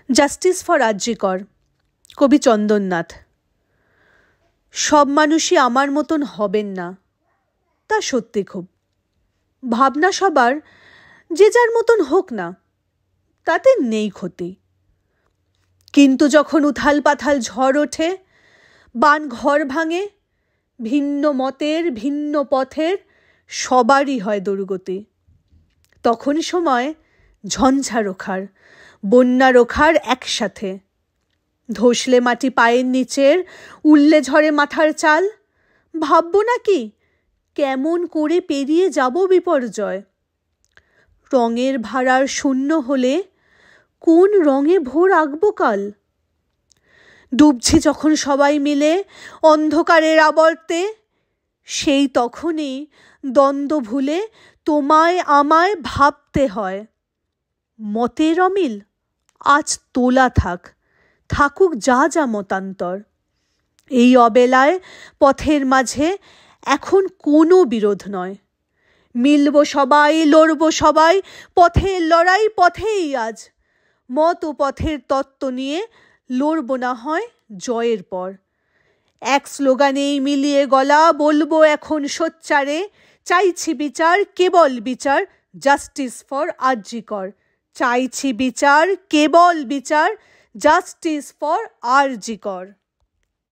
Justice for আরজি কর, কবি চন্দননাথ। সব মানুষই আমার মতন হবেন না, তা সত্যি খুব। ভাবনা সবার যে যার মতন হোক না, তাতে নেই ক্ষতি। কিন্তু যখন উথাল পাথাল ঝড় ওঠে, বান ঘর ভাঙে, ভিন্ন মতের ভিন্ন পথের সবারই হয় দুর্গতি। তখন সময় ঝঞ্ঝা রোখার, বন্যা রোখার একসাথে। ধসলে মাটি পায়ের নিচের, উল্লে ঝড়ে মাথার চাল। ভাববো নাকি কেমন করে পেরিয়ে যাব বিপর্যয়। রঙের ভাড়ার শূন্য হলে কোন রঙে ভোর আঁকবো কাল। ডুবছি যখন সবাই মিলে অন্ধকারের আবর্তে, সেই তখনই দ্বন্দ্ব ভুলে তোমায় আমায় ভাবতে হয়। মতের অমিল আজ তোলা থাক, থাকুক যা যা মতান্তর। এই অবেলায় পথের মাঝে এখন কোনো বিরোধ নয়। মিলব সবাই, লড়ব সবাই, পথের লড়াই পথেই আজ। মত ও পথের তত্ত্ব নিয়ে লড়ব না হয় জয়ের পর। এক স্লোগানেই মিলিয়ে গলা বলবো এখন সোচ্চারে, চাইছি বিচার, কেবল বিচার, জাস্টিস ফর আরজি কর। চাইছি বিচার, কেবল বিচার, জাস্টিস ফর আরজি কর।